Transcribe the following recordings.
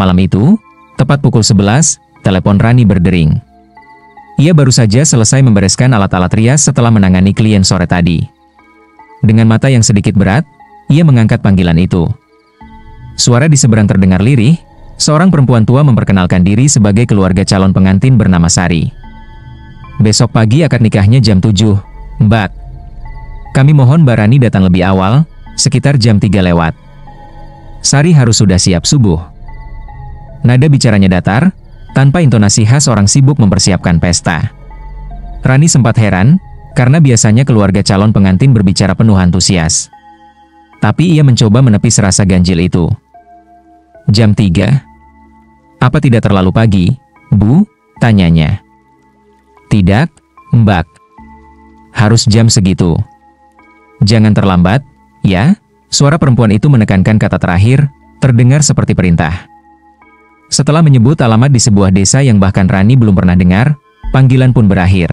Malam itu, tepat pukul 11, telepon Rani berdering. Ia baru saja selesai membereskan alat-alat rias setelah menangani klien sore tadi. Dengan mata yang sedikit berat, ia mengangkat panggilan itu. Suara di seberang terdengar lirih, seorang perempuan tua memperkenalkan diri sebagai keluarga calon pengantin bernama Sari. Besok pagi akad nikahnya jam 7, Mbak. Kami mohon Mbak Rani datang lebih awal, sekitar jam 3 lewat. Sari harus sudah siap subuh. Nada bicaranya datar, tanpa intonasi khas orang sibuk mempersiapkan pesta. Rani sempat heran, karena biasanya keluarga calon pengantin berbicara penuh antusias. Tapi ia mencoba menepis rasa ganjil itu. Jam 3. Apa tidak terlalu pagi, Bu? Tanyanya. Tidak, Mbak. Harus jam segitu. Jangan terlambat, ya? Suara perempuan itu menekankan kata terakhir, terdengar seperti perintah. Setelah menyebut alamat di sebuah desa yang bahkan Rani belum pernah dengar, panggilan pun berakhir.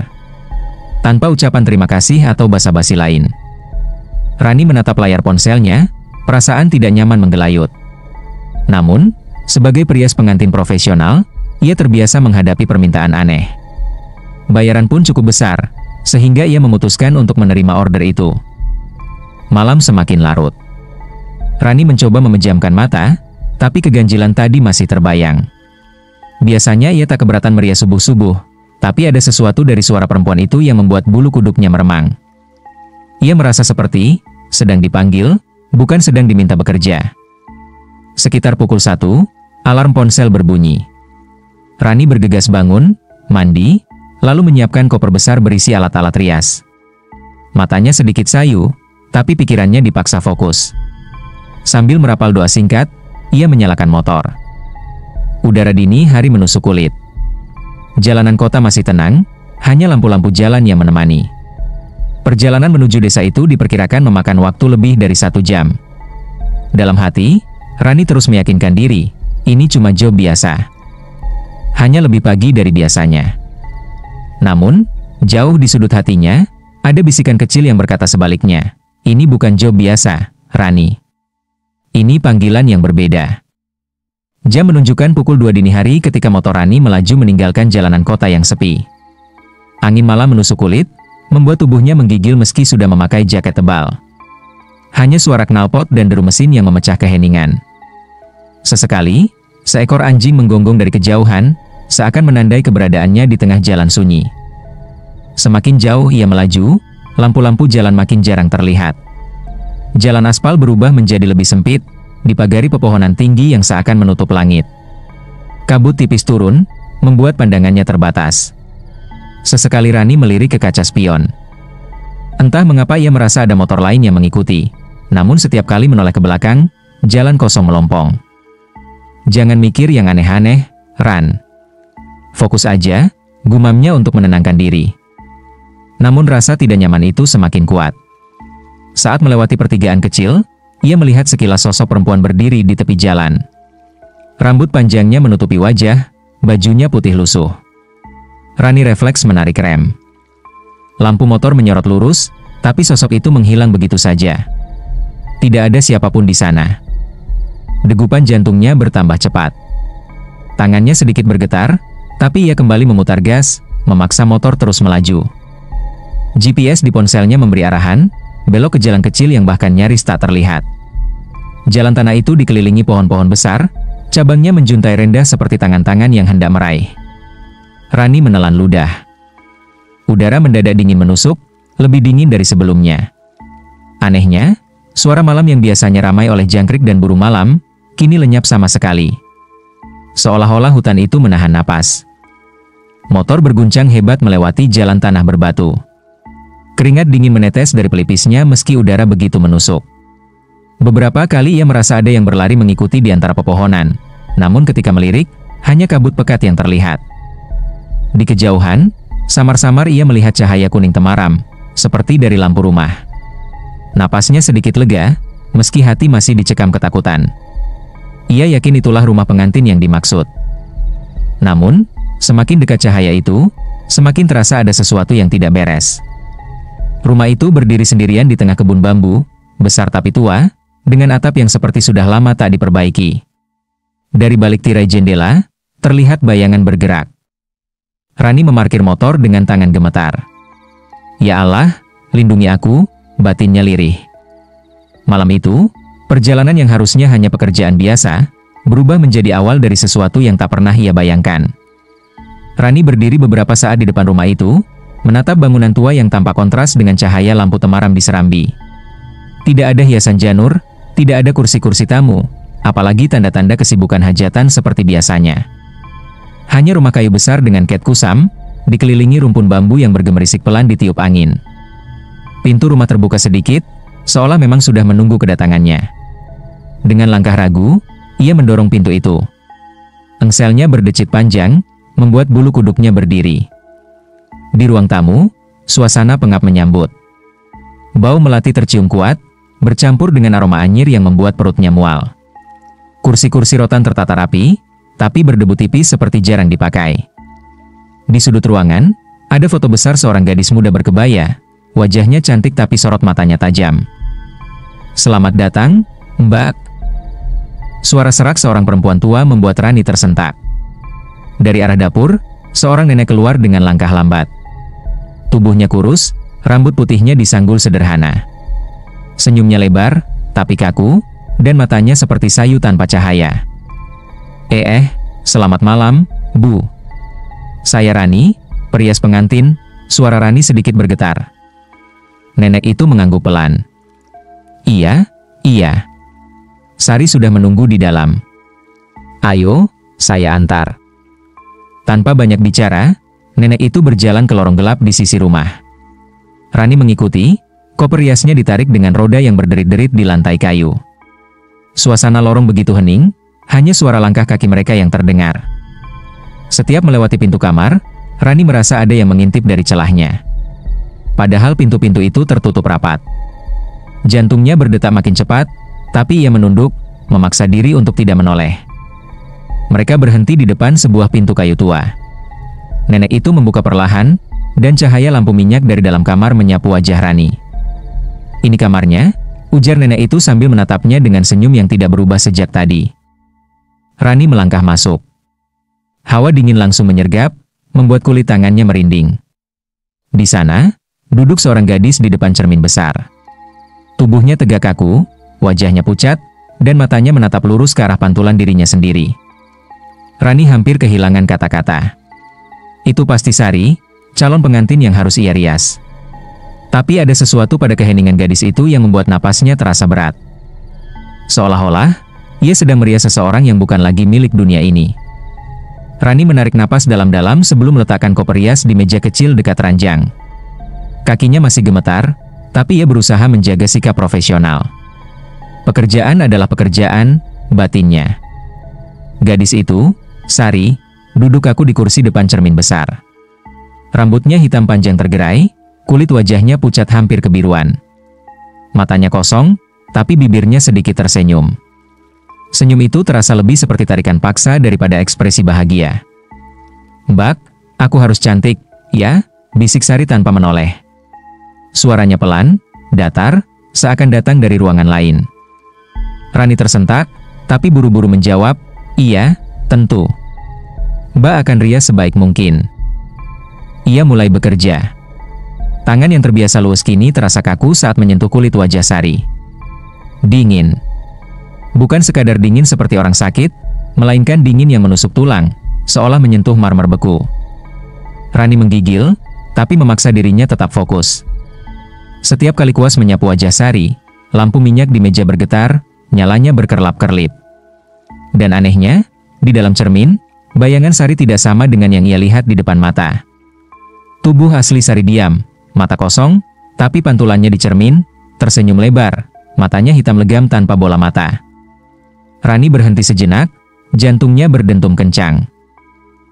Tanpa ucapan terima kasih atau basa-basi lain. Rani menatap layar ponselnya, perasaan tidak nyaman menggelayut. Namun, sebagai perias pengantin profesional, ia terbiasa menghadapi permintaan aneh. Bayaran pun cukup besar, sehingga ia memutuskan untuk menerima order itu. Malam semakin larut. Rani mencoba memejamkan mata, tapi keganjilan tadi masih terbayang. Biasanya ia tak keberatan merias subuh-subuh, tapi ada sesuatu dari suara perempuan itu yang membuat bulu kuduknya meremang. Ia merasa seperti sedang dipanggil, bukan sedang diminta bekerja. Sekitar pukul 1, alarm ponsel berbunyi. Rani bergegas bangun, mandi, lalu menyiapkan koper besar berisi alat-alat rias. Matanya sedikit sayu, tapi pikirannya dipaksa fokus. Sambil merapal doa singkat, ia menyalakan motor. Udara dini hari menusuk kulit. Jalanan kota masih tenang, hanya lampu-lampu jalan yang menemani. Perjalanan menuju desa itu diperkirakan memakan waktu lebih dari 1 jam. Dalam hati, Rani terus meyakinkan diri, ini cuma job biasa. Hanya lebih pagi dari biasanya. Namun, jauh di sudut hatinya, ada bisikan kecil yang berkata sebaliknya, ini bukan job biasa, Rani. Ini panggilan yang berbeda. Jam menunjukkan pukul 2 dini hari ketika motor Rani melaju meninggalkan jalanan kota yang sepi. Angin malam menusuk kulit, membuat tubuhnya menggigil meski sudah memakai jaket tebal. Hanya suara knalpot dan deru mesin yang memecah keheningan. Sesekali, seekor anjing menggonggong dari kejauhan, seakan menandai keberadaannya di tengah jalan sunyi. Semakin jauh ia melaju, lampu-lampu jalan makin jarang terlihat. Jalan aspal berubah menjadi lebih sempit, dipagari pepohonan tinggi yang seakan menutup langit. Kabut tipis turun, membuat pandangannya terbatas. Sesekali Rani melirik ke kaca spion. Entah mengapa ia merasa ada motor lain yang mengikuti, namun setiap kali menoleh ke belakang, jalan kosong melompong. Jangan mikir yang aneh-aneh, Ran. Fokus aja, gumamnya untuk menenangkan diri. Namun rasa tidak nyaman itu semakin kuat. Saat melewati pertigaan kecil, ia melihat sekilas sosok perempuan berdiri di tepi jalan. Rambut panjangnya menutupi wajah, bajunya putih lusuh. Rani refleks menarik rem. Lampu motor menyorot lurus, tapi sosok itu menghilang begitu saja. Tidak ada siapapun di sana. Degupan jantungnya bertambah cepat. Tangannya sedikit bergetar, tapi ia kembali memutar gas, memaksa motor terus melaju. GPS di ponselnya memberi arahan, belok ke jalan kecil yang bahkan nyaris tak terlihat. Jalan tanah itu dikelilingi pohon-pohon besar, cabangnya menjuntai rendah seperti tangan-tangan yang hendak meraih. Rani menelan ludah. Udara mendadak dingin menusuk, lebih dingin dari sebelumnya. Anehnya, suara malam yang biasanya ramai oleh jangkrik dan burung malam, kini lenyap sama sekali. Seolah-olah hutan itu menahan napas. Motor berguncang hebat melewati jalan tanah berbatu. Keringat dingin menetes dari pelipisnya meski udara begitu menusuk. Beberapa kali ia merasa ada yang berlari mengikuti di antara pepohonan, namun ketika melirik, hanya kabut pekat yang terlihat. Di kejauhan, samar-samar ia melihat cahaya kuning temaram, seperti dari lampu rumah. Napasnya sedikit lega, meski hati masih dicekam ketakutan. Ia yakin itulah rumah pengantin yang dimaksud. Namun, semakin dekat cahaya itu, semakin terasa ada sesuatu yang tidak beres. Rumah itu berdiri sendirian di tengah kebun bambu, besar tapi tua, dengan atap yang seperti sudah lama tak diperbaiki. Dari balik tirai jendela, terlihat bayangan bergerak. Rani memarkir motor dengan tangan gemetar. Ya Allah, lindungi aku, batinnya lirih. Malam itu, perjalanan yang harusnya hanya pekerjaan biasa, berubah menjadi awal dari sesuatu yang tak pernah ia bayangkan. Rani berdiri beberapa saat di depan rumah itu, menatap bangunan tua yang tampak kontras dengan cahaya lampu temaram di serambi. Tidak ada hiasan janur, tidak ada kursi-kursi tamu, apalagi tanda-tanda kesibukan hajatan seperti biasanya. Hanya rumah kayu besar dengan ket kusam, dikelilingi rumpun bambu yang bergemerisik pelan ditiup angin. Pintu rumah terbuka sedikit, seolah memang sudah menunggu kedatangannya. Dengan langkah ragu, ia mendorong pintu itu. Engselnya berdecit panjang, membuat bulu kuduknya berdiri. Di ruang tamu, suasana pengap menyambut. Bau melati tercium kuat, bercampur dengan aroma anyir yang membuat perutnya mual. Kursi-kursi rotan tertata rapi, tapi berdebu tipis seperti jarang dipakai. Di sudut ruangan, ada foto besar seorang gadis muda berkebaya, wajahnya cantik tapi sorot matanya tajam. "Selamat datang, Mbak." Suara serak seorang perempuan tua membuat Rani tersentak. Dari arah dapur, seorang nenek keluar dengan langkah lambat. Tubuhnya kurus, rambut putihnya disanggul sederhana. Senyumnya lebar, tapi kaku, dan matanya seperti sayu tanpa cahaya. Selamat malam, Bu." "Saya Rani, perias pengantin." Suara Rani sedikit bergetar. Nenek itu mengangguk pelan. Iya. Sari sudah menunggu di dalam." "Ayo, saya antar." Tanpa banyak bicara, nenek itu berjalan ke lorong gelap di sisi rumah. Rani mengikuti, koper riasnya ditarik dengan roda yang berderit-derit di lantai kayu. Suasana lorong begitu hening, hanya suara langkah kaki mereka yang terdengar. Setiap melewati pintu kamar, Rani merasa ada yang mengintip dari celahnya. Padahal pintu-pintu itu tertutup rapat. Jantungnya berdetak makin cepat, tapi ia menunduk, memaksa diri untuk tidak menoleh. Mereka berhenti di depan sebuah pintu kayu tua. Nenek itu membuka perlahan, dan cahaya lampu minyak dari dalam kamar menyapu wajah Rani. "Ini kamarnya," ujar nenek itu sambil menatapnya dengan senyum yang tidak berubah sejak tadi. Rani melangkah masuk. Hawa dingin langsung menyergap, membuat kulit tangannya merinding. Di sana, duduk seorang gadis di depan cermin besar. Tubuhnya tegak kaku, wajahnya pucat, dan matanya menatap lurus ke arah pantulan dirinya sendiri. Rani hampir kehilangan kata-kata. Itu pasti Sari, calon pengantin yang harus ia rias. Tapi ada sesuatu pada keheningan gadis itu yang membuat napasnya terasa berat. Seolah-olah, ia sedang merias seseorang yang bukan lagi milik dunia ini. Rani menarik napas dalam-dalam sebelum meletakkan koper rias di meja kecil dekat ranjang. Kakinya masih gemetar, tapi ia berusaha menjaga sikap profesional. Pekerjaan adalah pekerjaan, batinnya. Gadis itu, Sari, duduk kaku di kursi depan cermin besar. Rambutnya hitam panjang tergerai, kulit wajahnya pucat hampir kebiruan. Matanya kosong, tapi bibirnya sedikit tersenyum. Senyum itu terasa lebih seperti tarikan paksa daripada ekspresi bahagia. "Mbak, aku harus cantik, ya?" bisik Sari tanpa menoleh. Suaranya pelan, datar, seakan datang dari ruangan lain. Rani tersentak, tapi buru-buru menjawab, "Iya, tentu. Mbak akan rias sebaik mungkin." Ia mulai bekerja. Tangan yang terbiasa luas kini terasa kaku saat menyentuh kulit wajah Sari. Dingin. Bukan sekadar dingin seperti orang sakit, melainkan dingin yang menusuk tulang, seolah menyentuh marmer beku. Rani menggigil, tapi memaksa dirinya tetap fokus. Setiap kali kuas menyapu wajah Sari, lampu minyak di meja bergetar, nyalanya berkerlap-kerlip. Dan anehnya, di dalam cermin, bayangan Sari tidak sama dengan yang ia lihat di depan mata. Tubuh asli Sari diam, mata kosong, tapi pantulannya di cermin, tersenyum lebar, matanya hitam legam tanpa bola mata. Rani berhenti sejenak, jantungnya berdentum kencang.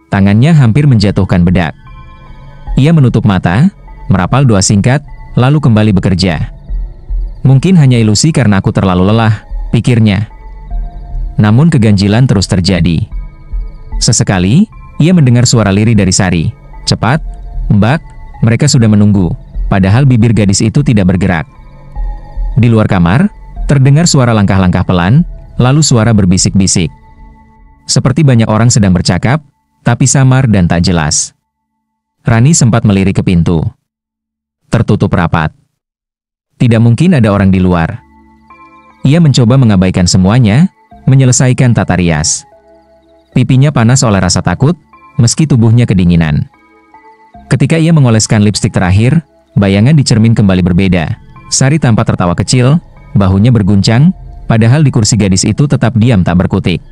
Tangannya hampir menjatuhkan bedak. Ia menutup mata, merapal doa singkat, lalu kembali bekerja. Mungkin hanya ilusi karena aku terlalu lelah, pikirnya. Namun keganjilan terus terjadi. Sesekali, ia mendengar suara lirih dari Sari. "Cepat, Mbak, mereka sudah menunggu." Padahal bibir gadis itu tidak bergerak. Di luar kamar, terdengar suara langkah-langkah pelan, lalu suara berbisik-bisik. Seperti banyak orang sedang bercakap, tapi samar dan tak jelas. Rani sempat melirik ke pintu. Tertutup rapat. Tidak mungkin ada orang di luar. Ia mencoba mengabaikan semuanya, menyelesaikan tata rias. Pipinya panas oleh rasa takut, meski tubuhnya kedinginan. Ketika ia mengoleskan lipstik terakhir, bayangan di cermin kembali berbeda. Sari tampak tertawa kecil, bahunya berguncang, padahal di kursi gadis itu tetap diam tak berkutik.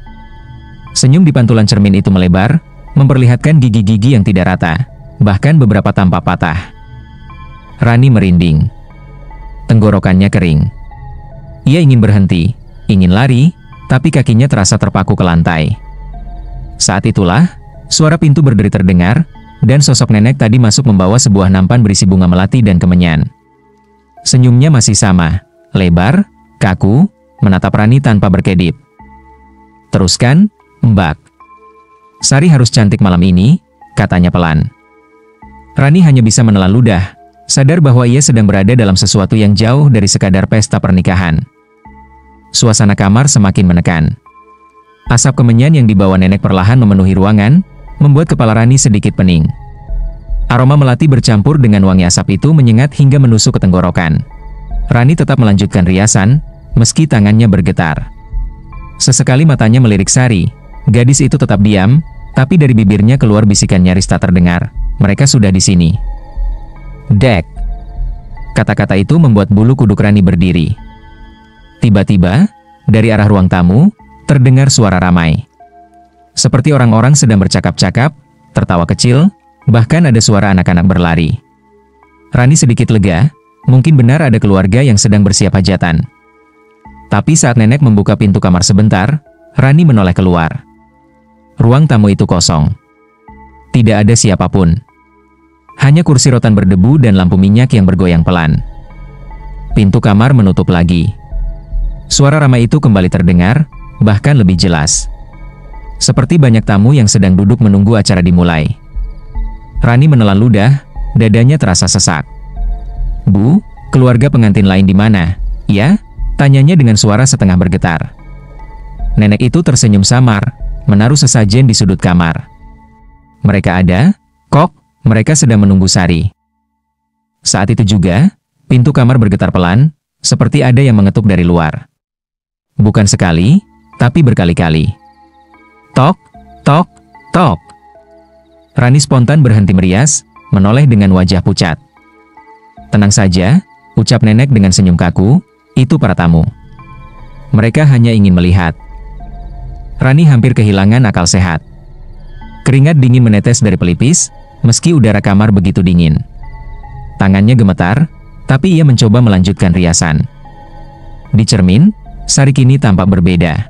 Senyum di pantulan cermin itu melebar, memperlihatkan gigi-gigi yang tidak rata, bahkan beberapa tampak patah. Rani merinding. Tenggorokannya kering. Ia ingin berhenti, ingin lari, tapi kakinya terasa terpaku ke lantai. Saat itulah, suara pintu berderi terdengar, dan sosok nenek tadi masuk membawa sebuah nampan berisi bunga melati dan kemenyan. Senyumnya masih sama, lebar, kaku, menatap Rani tanpa berkedip. "Teruskan, Mbak. Sari harus cantik malam ini," katanya pelan. Rani hanya bisa menelan ludah, sadar bahwa ia sedang berada dalam sesuatu yang jauh dari sekadar pesta pernikahan. Suasana kamar semakin menekan. Asap kemenyan yang dibawa nenek perlahan memenuhi ruangan, membuat kepala Rani sedikit pening. Aroma melati bercampur dengan wangi asap itu menyengat hingga menusuk ke tenggorokan. Rani tetap melanjutkan riasan, meski tangannya bergetar. Sesekali matanya melirik Sari. Gadis itu tetap diam, tapi dari bibirnya keluar bisikan nyaris tak terdengar. "Mereka sudah di sini." "Dek." Kata-kata itu membuat bulu kuduk Rani berdiri. Tiba-tiba, dari arah ruang tamu, terdengar suara ramai. Seperti orang-orang sedang bercakap-cakap, tertawa kecil, bahkan ada suara anak-anak berlari. Rani sedikit lega, mungkin benar ada keluarga yang sedang bersiap hajatan. Tapi saat nenek membuka pintu kamar sebentar, Rani menoleh keluar. Ruang tamu itu kosong. Tidak ada siapapun. Hanya kursi rotan berdebu dan lampu minyak yang bergoyang pelan. Pintu kamar menutup lagi. Suara ramai itu kembali terdengar, bahkan lebih jelas. Seperti banyak tamu yang sedang duduk menunggu acara dimulai. Rani menelan ludah, dadanya terasa sesak. "Bu, keluarga pengantin lain di mana?" "Ya?" tanyanya dengan suara setengah bergetar. Nenek itu tersenyum samar, menaruh sesajen di sudut kamar. "Mereka ada, kok, mereka sedang menunggu Sari." Saat itu juga, pintu kamar bergetar pelan, seperti ada yang mengetuk dari luar. Bukan sekali, tapi berkali-kali. Tok, tok, tok. Rani spontan berhenti merias, menoleh dengan wajah pucat. "Tenang saja," ucap nenek dengan senyum kaku, "itu para tamu. Mereka hanya ingin melihat." Rani hampir kehilangan akal sehat. Keringat dingin menetes dari pelipis, meski udara kamar begitu dingin. Tangannya gemetar, tapi ia mencoba melanjutkan riasan. Di cermin, Sari kini tampak berbeda.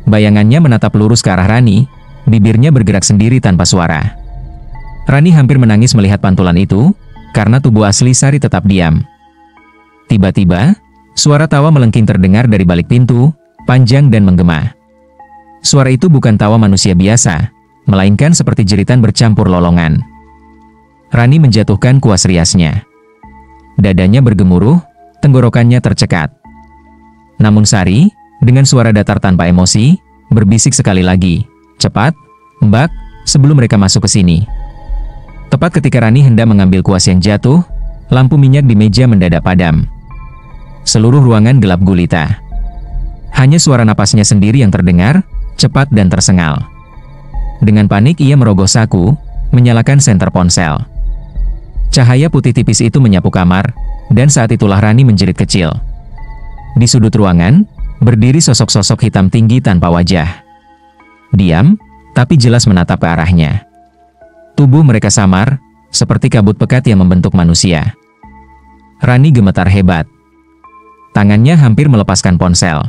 Bayangannya menatap lurus ke arah Rani, bibirnya bergerak sendiri tanpa suara. Rani hampir menangis melihat pantulan itu, karena tubuh asli Sari tetap diam. Tiba-tiba, suara tawa melengking terdengar dari balik pintu, panjang dan menggema. Suara itu bukan tawa manusia biasa, melainkan seperti jeritan bercampur lolongan. Rani menjatuhkan kuas riasnya. Dadanya bergemuruh, tenggorokannya tercekat. Namun Sari, dengan suara datar tanpa emosi, berbisik sekali lagi, "Cepat, Mbak, sebelum mereka masuk ke sini." Tepat ketika Rani hendak mengambil kuas yang jatuh, lampu minyak di meja mendadak padam. Seluruh ruangan gelap gulita. Hanya suara napasnya sendiri yang terdengar, cepat dan tersengal. Dengan panik ia merogoh saku, menyalakan senter ponsel. Cahaya putih tipis itu menyapu kamar, dan saat itulah Rani menjerit kecil. Di sudut ruangan, berdiri sosok-sosok hitam tinggi tanpa wajah. Diam, tapi jelas menatap ke arahnya. Tubuh mereka samar, seperti kabut pekat yang membentuk manusia. Rani gemetar hebat. Tangannya hampir melepaskan ponsel.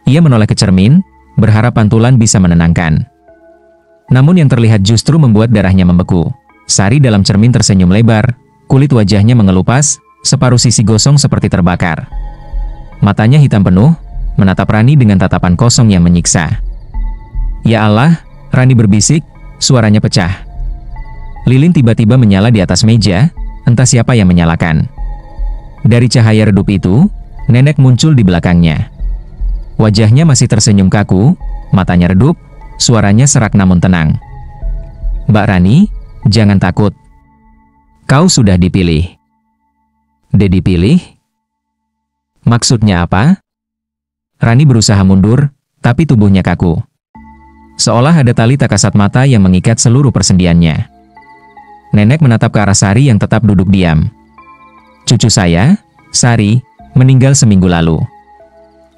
Ia menoleh ke cermin, berharap pantulan bisa menenangkan. Namun yang terlihat justru membuat darahnya membeku. Sari dalam cermin tersenyum lebar, kulit wajahnya mengelupas, separuh sisi gosong seperti terbakar. Matanya hitam penuh, menatap Rani dengan tatapan kosong yang menyiksa. "Ya Allah," Rani berbisik, suaranya pecah. Lilin tiba-tiba menyala di atas meja, entah siapa yang menyalakan. Dari cahaya redup itu, nenek muncul di belakangnya. Wajahnya masih tersenyum kaku, matanya redup, suaranya serak namun tenang. "Mbak Rani, jangan takut. Kau sudah dipilih." Dipilih? Maksudnya apa? Rani berusaha mundur, tapi tubuhnya kaku. Seolah ada tali tak kasat mata yang mengikat seluruh persendiannya. Nenek menatap ke arah Sari yang tetap duduk diam. "Cucu saya, Sari, meninggal seminggu lalu.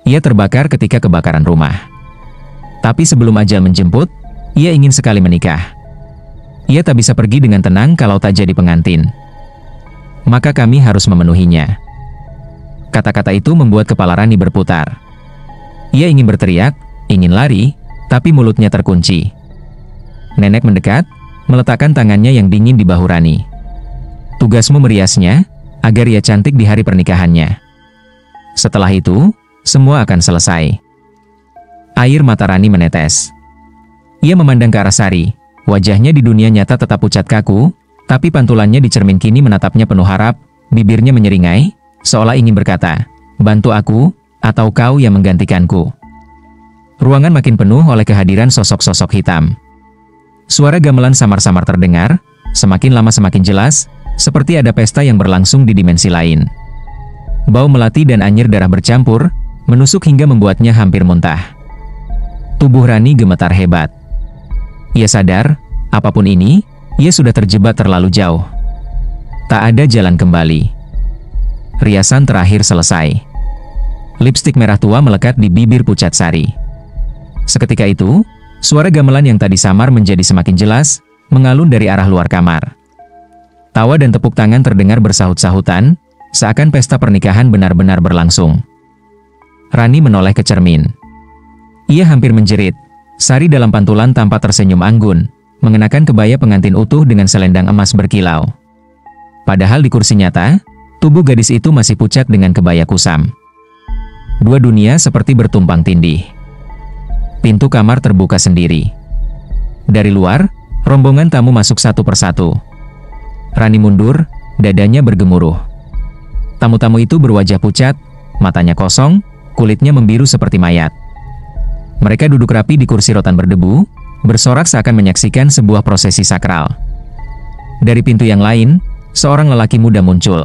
Ia terbakar ketika kebakaran rumah. Tapi sebelum ajal menjemput, ia ingin sekali menikah. Ia tak bisa pergi dengan tenang kalau tak jadi pengantin. Maka kami harus memenuhinya." Kata-kata itu membuat kepala Rani berputar. Ia ingin berteriak, ingin lari, tapi mulutnya terkunci. Nenek mendekat, meletakkan tangannya yang dingin di bahu Rani. "Tugasmu meriasnya, agar ia cantik di hari pernikahannya. Setelah itu, semua akan selesai." Air mata Rani menetes. Ia memandang ke arah Sari. Wajahnya di dunia nyata tetap pucat kaku, tapi pantulannya di cermin kini menatapnya penuh harap, bibirnya menyeringai, seolah ingin berkata, "Bantu aku, atau kau yang menggantikanku." Ruangan makin penuh oleh kehadiran sosok-sosok hitam. Suara gamelan samar-samar terdengar, semakin lama semakin jelas, seperti ada pesta yang berlangsung di dimensi lain. Bau melati dan anyir darah bercampur, menusuk hingga membuatnya hampir muntah. Tubuh Rani gemetar hebat. Ia sadar, apapun ini, ia sudah terjebak terlalu jauh. Tak ada jalan kembali. Riasan terakhir selesai. Lipstik merah tua melekat di bibir pucat Sari. Seketika itu, suara gamelan yang tadi samar menjadi semakin jelas, mengalun dari arah luar kamar. Tawa dan tepuk tangan terdengar bersahut-sahutan, seakan pesta pernikahan benar-benar berlangsung. Rani menoleh ke cermin. Ia hampir menjerit. Sari dalam pantulan tampak tersenyum anggun, mengenakan kebaya pengantin utuh dengan selendang emas berkilau. Padahal di kursi nyata, tubuh gadis itu masih pucat dengan kebaya kusam. Dua dunia seperti bertumpang tindih. Pintu kamar terbuka sendiri. Dari luar, rombongan tamu masuk satu persatu. Rani mundur, dadanya bergemuruh. Tamu-tamu itu berwajah pucat, matanya kosong, kulitnya membiru seperti mayat. Mereka duduk rapi di kursi rotan berdebu, bersorak seakan menyaksikan sebuah prosesi sakral. Dari pintu yang lain, seorang lelaki muda muncul.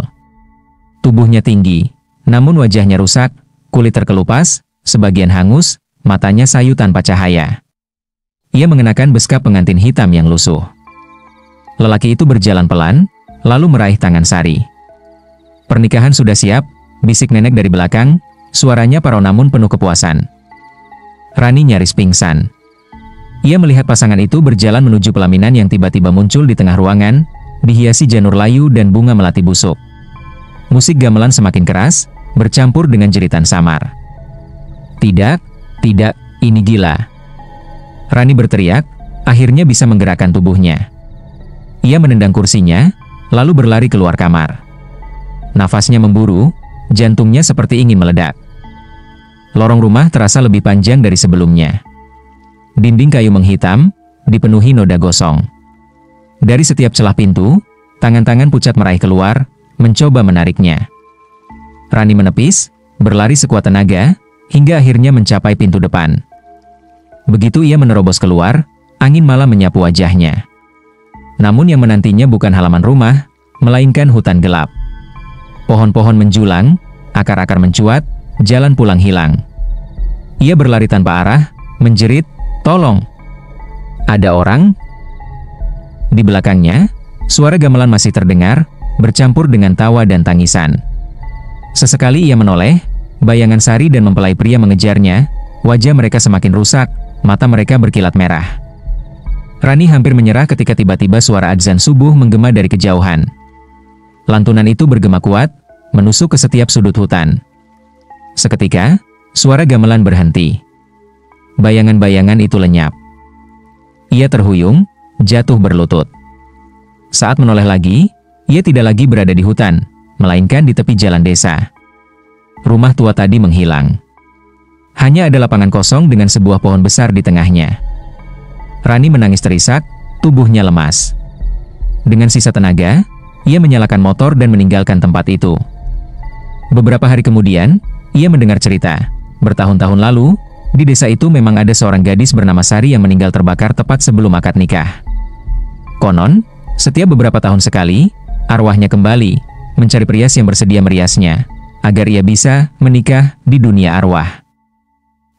Tubuhnya tinggi, namun wajahnya rusak, kulit terkelupas, sebagian hangus, matanya sayu tanpa cahaya. Ia mengenakan beskap pengantin hitam yang lusuh. Lelaki itu berjalan pelan, lalu meraih tangan Sari. "Pernikahan sudah siap," bisik nenek dari belakang, suaranya parau namun penuh kepuasan. Rani nyaris pingsan. Ia melihat pasangan itu berjalan menuju pelaminan yang tiba-tiba muncul di tengah ruangan, dihiasi janur layu dan bunga melati busuk. Musik gamelan semakin keras, bercampur dengan jeritan samar. Tidak, ini gila." Rani berteriak, akhirnya bisa menggerakkan tubuhnya. Ia menendang kursinya, lalu berlari keluar kamar. Nafasnya memburu, jantungnya seperti ingin meledak. Lorong rumah terasa lebih panjang dari sebelumnya. Dinding kayu menghitam, dipenuhi noda gosong. Dari setiap celah pintu, tangan-tangan pucat meraih keluar, mencoba menariknya. Rani menepis, berlari sekuat tenaga, hingga akhirnya mencapai pintu depan. Begitu ia menerobos keluar, angin malam menyapu wajahnya. Namun yang menantinya bukan halaman rumah, melainkan hutan gelap. Pohon-pohon menjulang, akar-akar mencuat, jalan pulang hilang. Ia berlari tanpa arah, menjerit, "Tolong! Ada orang?" Di belakangnya, suara gamelan masih terdengar, bercampur dengan tawa dan tangisan. Sesekali ia menoleh, bayangan Sari dan mempelai pria mengejarnya, wajah mereka semakin rusak, mata mereka berkilat merah. Rani hampir menyerah ketika tiba-tiba suara adzan subuh menggema dari kejauhan. Lantunan itu bergema kuat, menusuk ke setiap sudut hutan. Seketika, suara gamelan berhenti. Bayangan-bayangan itu lenyap. Ia terhuyung, jatuh berlutut. Saat menoleh lagi, ia tidak lagi berada di hutan, melainkan di tepi jalan desa. Rumah tua tadi menghilang. Hanya ada lapangan kosong dengan sebuah pohon besar di tengahnya. Rani menangis terisak, tubuhnya lemas. Dengan sisa tenaga, ia menyalakan motor dan meninggalkan tempat itu. Beberapa hari kemudian, ia mendengar cerita. Bertahun-tahun lalu, Di desa itu memang ada seorang gadis bernama Sari yang meninggal terbakar tepat sebelum akad nikah. Konon, setiap beberapa tahun sekali, arwahnya kembali, mencari prias yang bersedia meriasnya, agar ia bisa menikah di dunia arwah.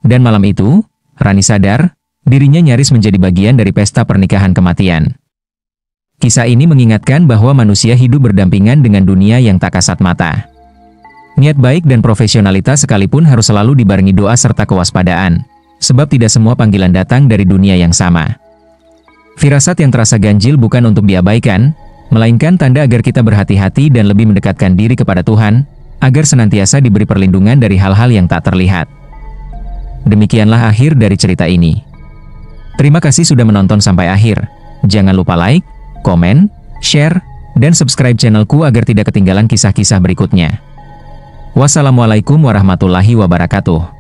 Dan malam itu, Rani sadar, dirinya nyaris menjadi bagian dari pesta pernikahan kematian. Kisah ini mengingatkan bahwa manusia hidup berdampingan dengan dunia yang tak kasat mata. Niat baik dan profesionalitas sekalipun harus selalu dibarengi doa serta kewaspadaan, sebab tidak semua panggilan datang dari dunia yang sama. Firasat yang terasa ganjil bukan untuk diabaikan, melainkan tanda agar kita berhati-hati dan lebih mendekatkan diri kepada Tuhan, agar senantiasa diberi perlindungan dari hal-hal yang tak terlihat. Demikianlah akhir dari cerita ini. Terima kasih sudah menonton sampai akhir. Jangan lupa like, komen, share, dan subscribe channelku agar tidak ketinggalan kisah-kisah berikutnya. Wassalamualaikum warahmatullahi wabarakatuh.